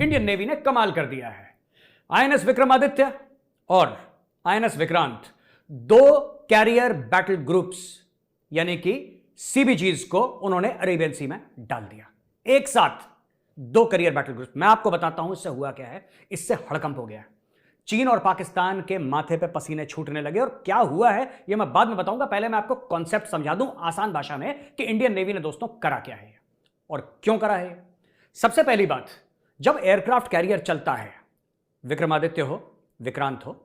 Indian navy ने कमाल कर दिया है। आईएनएस विक्रमादित्य और आईएनएस विक्रांत, दो कैरियर बैटल ग्रुप्स यानी कि सीबीजीज को उन्होंने अरेबियन सी में डाल दिया। एक साथ दो कैरियर बैटल ग्रुप। मैं आपको बताता हूं इससे हुआ क्या है। इससे हड़कंप हो गया। चीन और पाकिस्तान के माथे पे पसीने छूटने लगे और क्या हुआ है यह मैं बाद में बताऊंगा। पहले मैं आपको कॉन्सेप्ट समझा दूं आसान भाषा में कि इंडियन नेवी ने दोस्तों करा क्या है और क्यों करा है। सबसे पहली बात, जब एयरक्राफ्ट कैरियर चलता है, विक्रमादित्य हो विक्रांत हो,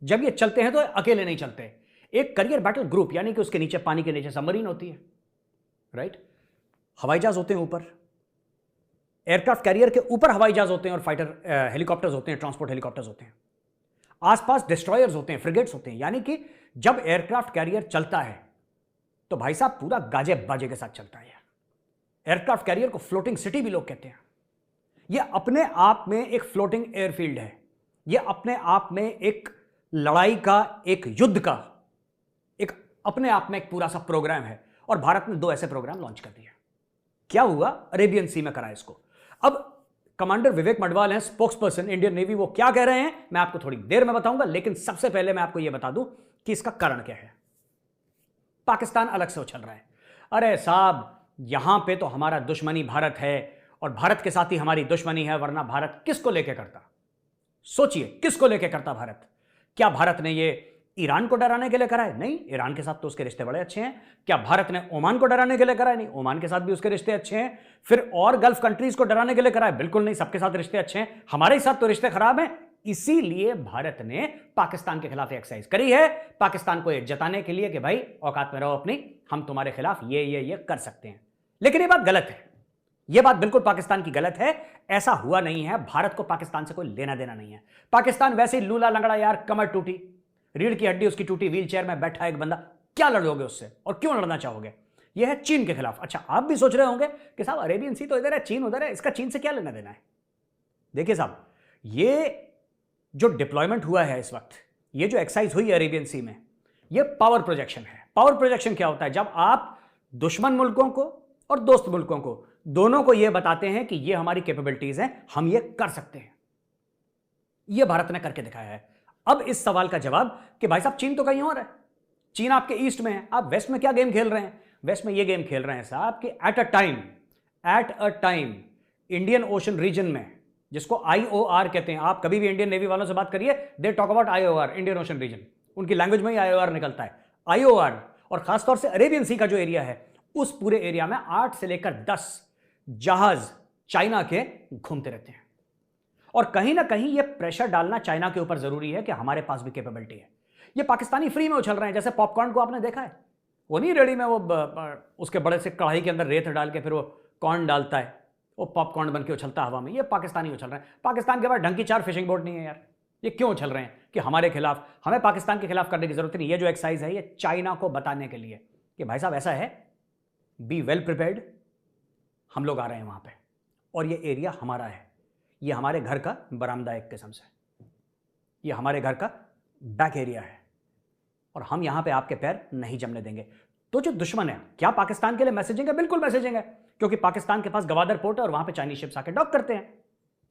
जब ये चलते हैं तो अकेले नहीं चलते। एक कैरियर बैटल ग्रुप यानी कि उसके नीचे पानी के नीचे सबमरीन होती है, राइट, हवाई जहाज होते हैं ऊपर, एयरक्राफ्ट कैरियर के ऊपर हवाई जहाज होते हैं और फाइटर हेलीकॉप्टर्स होते हैं, ट्रांसपोर्ट हेलीकॉप्टर्स होते हैं, आसपास डिस्ट्रॉयर्स होते हैं, फ्रिगेट्स होते हैं। यानी कि जब एयरक्राफ्ट कैरियर चलता है तो भाई साहब पूरा गाजे बाजे के साथ चलता है। एयरक्राफ्ट कैरियर को फ्लोटिंग सिटी भी लोग कहते हैं। यह अपने आप में एक फ्लोटिंग एयरफील्ड है। यह अपने आप में एक लड़ाई का, एक युद्ध का, एक अपने आप में एक पूरा सा प्रोग्राम है। और भारत ने दो ऐसे प्रोग्राम लॉन्च कर दिए। क्या हुआ, अरेबियन सी में करा इसको। अब कमांडर विवेक मडवाल हैं स्पोक्स पर्सन इंडियन नेवी, वो क्या कह रहे हैं मैं आपको थोड़ी देर में बताऊंगा। लेकिन सबसे पहले मैं आपको यह बता दूं कि इसका कारण क्या है। पाकिस्तान अलग से उछल रहा है। अरे साहब, यहां पे तो हमारा दुश्मनी भारत है और भारत के साथ ही हमारी दुश्मनी है, वरना भारत किसको लेके करता। सोचिए, किसको लेके करता भारत। क्या भारत ने ये ईरान को डराने के लिए करा है? नहीं, ईरान के साथ तो उसके रिश्ते बड़े अच्छे हैं। क्या भारत ने ओमान को डराने के लिए करा है? नहीं, ओमान के साथ भी उसके रिश्ते अच्छे हैं। फिर और गल्फ कंट्रीज को डराने के लिए करा है? बिल्कुल नहीं, सबके साथ रिश्ते अच्छे हैं। हमारे साथ तो रिश्ते खराब हैं। इसीलिए भारत ने पाकिस्तान के खिलाफ एक्सरसाइज करी है, पाकिस्तान को यह जताने के लिए कि भाई औकात में रहो अपनी, हम तुम्हारे खिलाफ ये कर सकते हैं। लेकिन यह बात गलत है। यह बात बिल्कुल पाकिस्तान की गलत है। ऐसा हुआ नहीं है। भारत को पाकिस्तान से कोई लेना देना नहीं है। पाकिस्तान वैसे ही लूला लंगड़ा यार, कमर टूटी, रीढ़ की हड्डी उसकी टूटी, व्हील चेयर में बैठा एक बंदा, क्या लड़ोगे उससे और क्यों लड़ना चाहोगे। यह है चीन के खिलाफ। अच्छा, आप भी सोच रहे होंगे कि साहब अरेबियन सी तो इधर है, चीन उधर है, इसका चीन से क्या लेना देना है। देखिए साहब, ये जो डिप्लॉयमेंट हुआ है इस वक्त, ये जो एक्सरसाइज हुई है अरेबियन सी में, ये पावर प्रोजेक्शन है। पावर प्रोजेक्शन क्या होता है? जब आप दुश्मन मुल्कों को और दोस्त मुल्कों को दोनों को यह बताते हैं कि ये हमारी कैपेबिलिटीज हैं, हम ये कर सकते हैं। यह भारत ने करके दिखाया है। अब इस सवाल का जवाब कि भाई साहब चीन तो कहीं और है, चीन आपके ईस्ट में है, आप वेस्ट में क्या गेम खेल रहे हैं? वेस्ट में ये गेम खेल रहे हैं साहब कि at a time Indian ocean region में, जिसको आईओआर कहते हैं, आप कभी भी इंडियन नेवी वालों से बात करिए, they talk about IOR, Indian ocean region, उनकी लैंग्वेज में ही आईओआर निकलता है। आईओआर और खासतौर से अरेबियन सी का जो एरिया है, उस पूरे एरिया में 8 से लेकर 10 जहाज चाइना के घूमते रहते हैं। और कहीं ना कहीं यह प्रेशर डालना चाइना के ऊपर जरूरी है कि हमारे पास भी कैपेबिलिटी है। ये पाकिस्तानी फ्री में उछल रहे हैं। जैसे पॉपकॉर्न को आपने देखा है, वो नहीं रेडी में वो उसके बड़े से कढ़ाई के अंदर रेत डाल के फिर वो कॉर्न डालता है, वो पॉपकॉर्न बन के उछलता है हवा में। ये पाकिस्तानी उछल रहे हैं। पाकिस्तान के पास ढंग की 4 फिशिंग बोट नहीं है यार। ये क्यों उछल रहे हैं कि हमारे खिलाफ, हमें पाकिस्तान के खिलाफ करने की जरूरत नहीं। ये जो एक्सरसाइज है ये चाइना को बताने के लिए कि भाई साहब ऐसा है, बी वेल प्रिपेयर्ड, हम लोग आ रहे हैं वहां पे और ये एरिया हमारा है। ये हमारे घर का बरामदा एक किस्म से, ये हमारे घर का बैक एरिया है और हम यहां पे आपके पैर नहीं जमने देंगे। तो जो दुश्मन है, क्या पाकिस्तान के लिए मैसेजिंग है? बिल्कुल मैसेजिंग है, क्योंकि पाकिस्तान के पास गवादर पोर्ट है और वहां पे चाइनीज शिप्स आके डॉक करते हैं।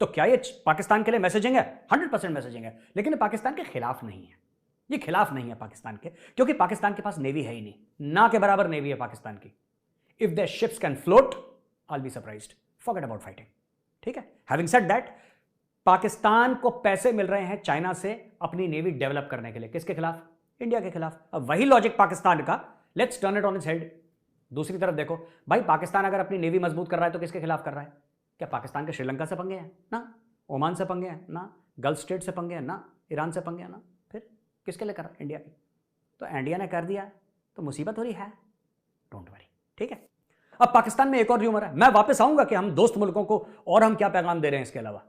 तो क्या ये पाकिस्तान के लिए मैसेजिंग है? 100% मैसेजिंग है। लेकिन ये पाकिस्तान के खिलाफ नहीं है। ये खिलाफ नहीं है पाकिस्तान के, क्योंकि पाकिस्तान के पास नेवी है ही नहीं, ना के बराबर नेवी है पाकिस्तान की। If their ships can float, I will be surprised, forget about fighting. ठीक है, हैविंग सेड दैट, पाकिस्तान को पैसे मिल रहे हैं चाइना से अपनी नेवी डेवलप करने के लिए। किसके खिलाफ? इंडिया के खिलाफ। अब वही लॉजिक पाकिस्तान का, let's turn it on its head. दूसरी तरफ देखो भाई, पाकिस्तान अगर अपनी नेवी मजबूत कर रहा है तो किसके खिलाफ कर रहा है? क्या पाकिस्तान के श्रीलंका से पंगे हैं? ना। ओमान से पंगे हैं? ना। गल्फ स्टेट से पंगे हैं? ना। ईरान से पंगे हैं? ना। फिर किसके लिए कर रहा है? इंडिया की। तो इंडिया ने कर दिया तो मुसीबत हो रही है, डोंट वरी। ठीक है, अब पाकिस्तान में एक और र्यूमर है, मैं वापस आऊंगा कि हम दोस्त मुल्कों को और हम क्या पैगाम दे रहे हैं इसके अलावा।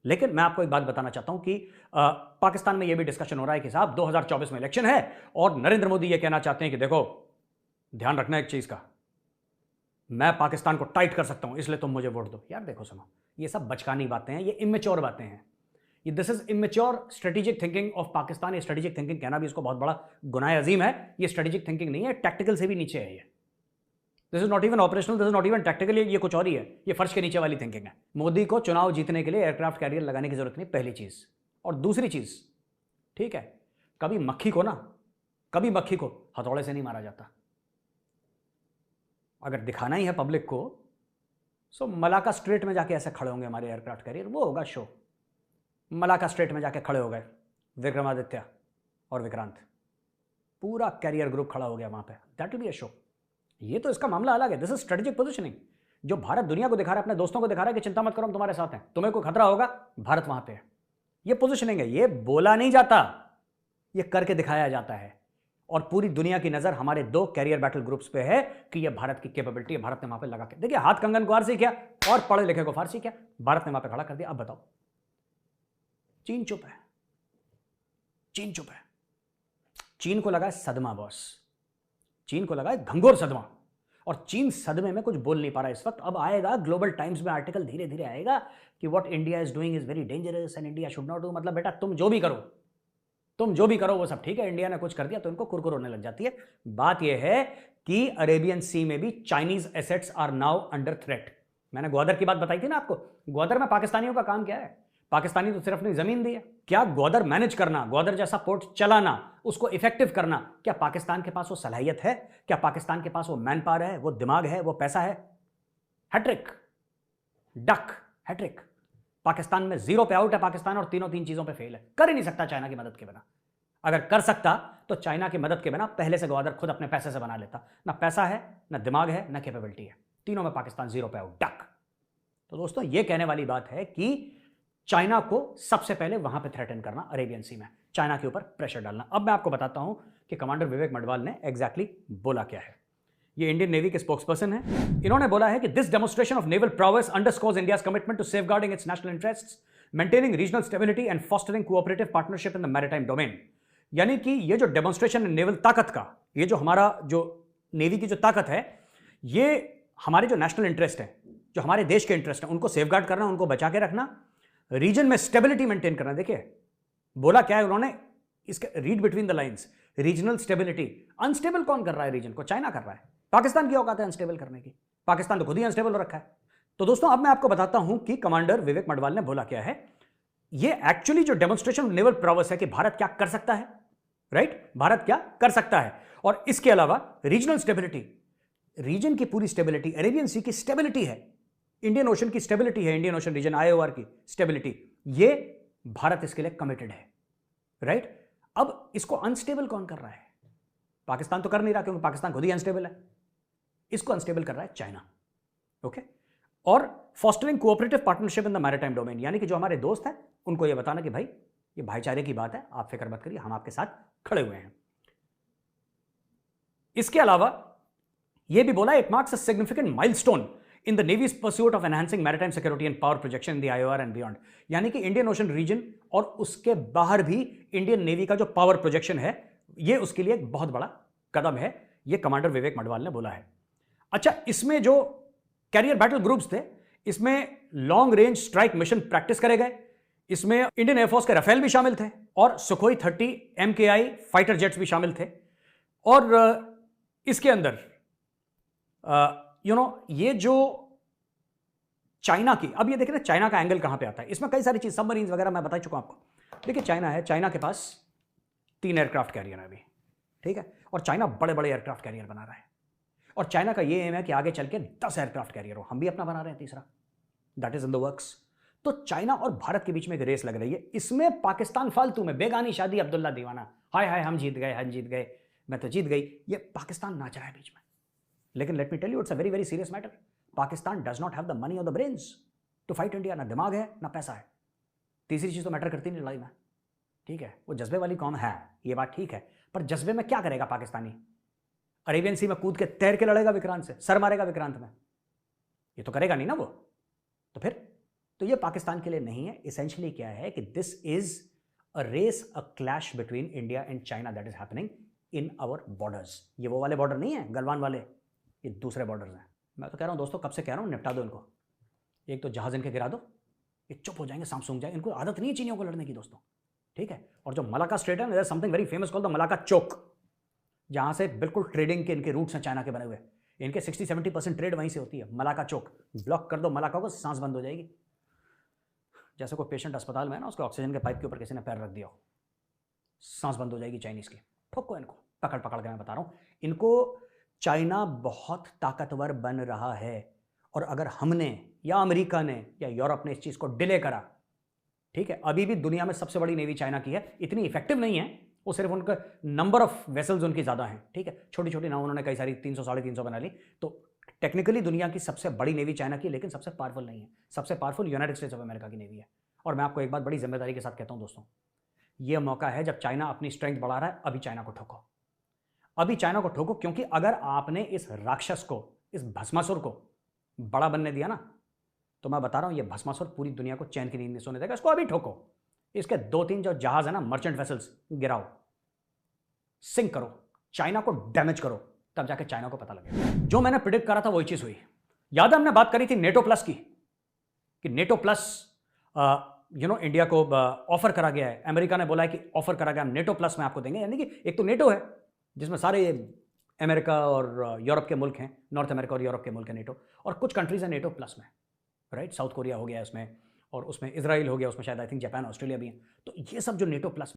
लेकिन मैं आपको एक बात बताना चाहता हूं कि पाकिस्तान में यह भी डिस्कशन हो रहा है कि साहब 2024 में इलेक्शन है और नरेंद्र मोदी यह कहना चाहते हैं कि देखो, ध्यान रखना एक चीज का, मैं पाकिस्तान को टाइट कर सकता हूं, इसलिए तुम मुझे वोट दो। यार देखो सुनो, ये सब बचकानी बातें हैं, ये इमेच्योर बातें हैं। ये this is immature strategic thinking of Pakistan. ये स्ट्रेटेजिक थिंकिंग कहना भी इसको बहुत बड़ा गुनाह अजीम है। ये स्ट्रेटेजिक थिंकिंग नहीं है, टैक्टिकल से भी नीचे है ये। This is not even operational, this is not even tactical, ये कुछ और ही है, ये फर्श के नीचे वाली थिंकिंग है। मोदी को चुनाव जीतने के लिए एयरक्राफ्ट कैरियर लगाने की जरूरत नहीं, पहली चीज। और दूसरी चीज, ठीक है, कभी मक्खी को हथौड़े से नहीं मारा जाता। अगर दिखाना ही है पब्लिक को, सो मलाका स्ट्रेट में जाके ऐसे खड़े होंगे हमारे एयरक्राफ्ट कैरियर, वो होगा शो। मलाका स्ट्रेट में जाके खड़े हो गए विक्रमादित्य और विक्रांत, पूरा कैरियर ग्रुप खड़ा हो गया वहां पे, that will be a show. ये तो इसका मामला अलग है, दिस इज स्ट्रेटेजिक पोजिशनिंग, जो भारत दुनिया को दिखा रहा है, अपने दोस्तों को दिखा रहा है कि चिंता मत करो हम तुम्हारे साथ हैं, तुम्हें कोई खतरा होगा भारत वहां पे है। ये पोजिशनिंग है, ये बोला नहीं जाता, ये करके दिखाया जाता है। और पूरी दुनिया की नजर हमारे 2 कैरियर बैटल ग्रुप्स पे है कि ये भारत की कैपेबिलिटी है, भारत ने वहां पे लगा के देखिए, हाथ कंगन को फारसी किया और पढ़े लिखे को फारसी किया, भारत ने वहां पे खड़ा कर दिया। अब बताओ, चीन चुप है, चीन चुप है। चीन को लगा है सदमा बॉस, चीन को लगा है घंघोर सदमा, और चीन सदमे में कुछ बोल नहीं पा रहा इस वक्त। अब आएगा ग्लोबल टाइम्स में आर्टिकल, धीरे धीरे आएगा कि what India is doing is very dangerous and India should not do. मतलब बेटा तुम जो भी करो वो सब ठीक है, इंडिया ने कुछ कर दिया तो इनको कुरकुर होने लग जाती है। बात यह है कि अरेबियन सी में भी Chinese assets are now under threat. मैंने ग्वादर की बात बताई थी ना आपको, ग्वादर में पाकिस्तानियों का काम क्या है? पाकिस्तानी तो सिर्फ अपनी जमीन दी है, क्या ग्वादर मैनेज करना, ग्वादर जैसा पोर्ट चलाना, उसको इफेक्टिव करना, क्या पाकिस्तान के पास वो सलाहियत है? क्या पाकिस्तान के पास वो मैन पावर है, वो दिमाग है, वो पैसा है? Hat trick, duck, hat trick. पाकिस्तान में 0 पे आउट है पाकिस्तान, और तीनों चीजों पे फेल है, कर ही नहीं सकता चाइना की मदद के बिना। अगर कर सकता तो चाइना की मदद के बिना पहले से ग्वादर खुद अपने पैसे से बना लेता। ना पैसा है, ना दिमाग है, ना कैपेबिलिटी है, तीनों में पाकिस्तान 0 पे आउट, डक। तो दोस्तों ये कहने वाली बात है कि चाइना को सबसे पहले वहां पे थ्रेटन करना, अरेबियन सी में चाइना के ऊपर प्रेशर डालना। अब मैं आपको बताता हूं कि कमांडर विवेक मडवाल ने एग्जैक्टली बोला क्या है। ये इंडियन नेवी के स्पोक्सपर्सन है। इन्होंने बोला है कि this demonstration of naval prowess underscores India's commitment to safeguarding its national interests, maintaining regional stability and fostering cooperative partnership in the maritime domain। यानी कि ये जो डेमोन्स्ट्रेशन है नेवल ताकत का, ये जो हमारा जो नेवी की जो ताकत है, ये हमारे जो नेशनल इंटरेस्ट है, जो हमारे देश के इंटरेस्ट है, उनको सेफगार्ड करना, उनको बचा के रखना, रीजन में स्टेबिलिटी मेंटेन करना। देखिए बोला क्या है उन्होंने, इसके read between the lines, regional stability. Unstable कौन कर रहा है रीजन को? चाइना कर रहा है। पाकिस्तान की औकात है अनस्टेबल करने की? पाकिस्तान तो खुद ही अनस्टेबल रखा है। तो दोस्तों अब मैं आपको बताता हूं कि कमांडर विवेक मडवाल ने बोला क्या है। ये एक्चुअली जो डेमोन्स्ट्रेशन नेवल प्रॉवस है कि भारत क्या कर सकता है, राइट, भारत क्या कर सकता है। और इसके अलावा रीजनल स्टेबिलिटी, रीजन की पूरी स्टेबिलिटी, अरेबियन सी की स्टेबिलिटी है, इंडियन ओशन की स्टेबिलिटी है, इंडियन ओशन रीजन IOR की स्टेबिलिटी, ये भारत इसके लिए कमिटेड है, राइट। अब इसको अनस्टेबल कौन कर रहा है? पाकिस्तान तो कर नहीं रहा क्योंकि पाकिस्तान खुद ही अनस्टेबल है। इसको अनस्टेबल कर रहा है चाइना, ओके। और fostering cooperative partnership in the maritime domain, यानी कि जो हमारे दोस्त हैं उनको यह बताना कि भाई ये भाईचारे की बात है, आप फिक्र मत करिए, हम आपके साथ खड़े हुए हैं। इसके अलावा यह भी बोला, it marks a significant milestone in the Navy's pursuit of enhancing maritime security and power projection in the IOR and beyond। यानी कि इंडियन ओशन रीजन और उसके बाहर भी इंडियन नेवी का जो पावर प्रोजेक्शन है, ये उसके लिए एक बहुत बड़ा कदम है, ये कमांडर विवेक मडवाल ने बोला है। अच्छा, इसमें जो कैरियर बैटल ग्रुप्स थे, इसमें long range strike mission practice करे गए, इसमें इंडियन एयरफोर्स के राफेल भी शामिल थे और सुखोई 30 MKI फाइटर जेट्स भी शामिल थे। और इसके अंदर ये जो चाइना की, अब ये देखिए ना चाइना का एंगल कहां पे आता है, इसमें कई सारी चीज, सबमरीन्स वगैरह मैं बता चुका हूं आपको। देखिए चाइना है, चाइना के पास 3 एयरक्राफ्ट कैरियर है अभी, ठीक है, और चाइना बड़े बड़े एयरक्राफ्ट कैरियर बना रहा है, और चाइना का ये एम है कि आगे चल के 10 एयरक्राफ्ट कैरियर हो। हम भी अपना बना रहे हैं तीसरा, that is in the works. तो चाइना और भारत के बीच में एक रेस लग रही है, इसमें पाकिस्तान फालतू में बेगानी शादी अब्दुल्ला दीवाना, हाय हाय हम जीत गए, मैं तो जीत गई, ये पाकिस्तान नाच रहा है बीच में। लेकिन let me tell you, it's a very very serious matter. Pakistan does not have the money और the brains to fight India. ना दिमाग है ना पैसा है, तीसरी चीज तो मैटर करती नहीं लड़ाई में, ठीक है। वो जज्बे वाली कौम है, ये बात ठीक है, पर जज्बे में क्या करेगा पाकिस्तानी? अरेबियन सी में कूद के तैर के लड़ेगा विक्रांत से, सर मारेगा विक्रांत में? ये तो करेगा नहीं ना वो। तो फिर तो ये पाकिस्तान के लिए नहीं है। इसेंशियली क्या है कि this is a race, a clash between India and China that is happening in our borders. ये वो वाले बॉर्डर नहीं है गलवान वाले, ये दूसरे बॉर्डर्स हैं। मैं तो कह रहा हूं दोस्तों, कब से कह रहा हूं, निपटा दो इनको। एक तो जहाज इनके गिरा दो, ये चुप हो जाएंगे, सांप सूंघ जाए, इनको आदत नहीं है चीनियों को लड़ने की दोस्तों, ठीक है। और जो मलाका स्ट्रेट है, there is something very famous called the Malacca choke, जहां से बिल्कुल ट्रेडिंग के इनके रूट्स हैं चाइना के बने हुए, इनके 60-70% ट्रेड वहीं से होती है। मलाका चौक ब्लॉक कर दो मलाका को, सांस बंद हो जाएगी। जैसे कोई पेशेंट अस्पताल में है ना, उसके ऑक्सीजन के पाइप के ऊपर किसी ने पैर रख दिया हो, सांस बंद हो जाएगी चाइनीज की। ठोको इनको, पकड़ पकड़ के मैं बता रहा हूं इनको। चाइना बहुत ताकतवर बन रहा है, और अगर हमने या अमेरिका ने या यूरोप ने इस चीज को डिले करा, ठीक है, अभी भी दुनिया में सबसे बड़ी नेवी चाइना की है। इतनी इफेक्टिव नहीं है वो, सिर्फ उनका नंबर ऑफ वेसल्स उनकी ज्यादा हैं, ठीक है, छोटी छोटी नाव उन्होंने कई सारी 300-350 बना ली, तो टेक्निकली दुनिया की सबसे बड़ी नेवी चाइना की, लेकिन सबसे पावरफुल नहीं है। सबसे powerful United states of America की नेवी है। और मैं आपको एक बात बड़ी जिम्मेदारी के साथ कहता हूं दोस्तों, यह मौका है जब चाइना अपनी स्ट्रेंथ बढ़ा रहा है, अभी चाइना को ठोको, अभी चाइना को ठोको। क्योंकि अगर आपने इस राक्षस को, इस भस्मासुर को बड़ा बनने दिया ना, तो मैं बता रहा हूं ये भस्मासुर पूरी दुनिया को चैन की नींद नहीं सोने देगा। इसको अभी ठोको। इसके 2-3 जो जहाज है ना, मर्चेंट वेसल्स, गिराओ, सिंक करो, चाइना को डैमेज करो, तब जाके चाइना को पता लगेगा। जो मैंने प्रिडिक्ट करा था वही चीज हुई। याद है हमने बात करी थी नेटो प्लस की, कि नेटो प्लस इंडिया को ऑफर करा गया है। अमेरिका ने बोला है कि ऑफर करा गया, नेटो प्लस में आपको देंगे। यानी कि एक तो नेटो है जिसमें सारे अमेरिका और यूरोप के मुल्क हैं, नॉर्थ अमेरिका और यूरोप के मुल्क हैं नेटो, और कुछ कंट्रीज हैं नेटो प्लस में, राइट। साउथ कोरिया हो गया उसमें, और उसमें इजराइल हो गया, उसमें शायद आई थिंक जापान, ऑस्ट्रेलिया भी है। तो ये सब जो नेटो प्लस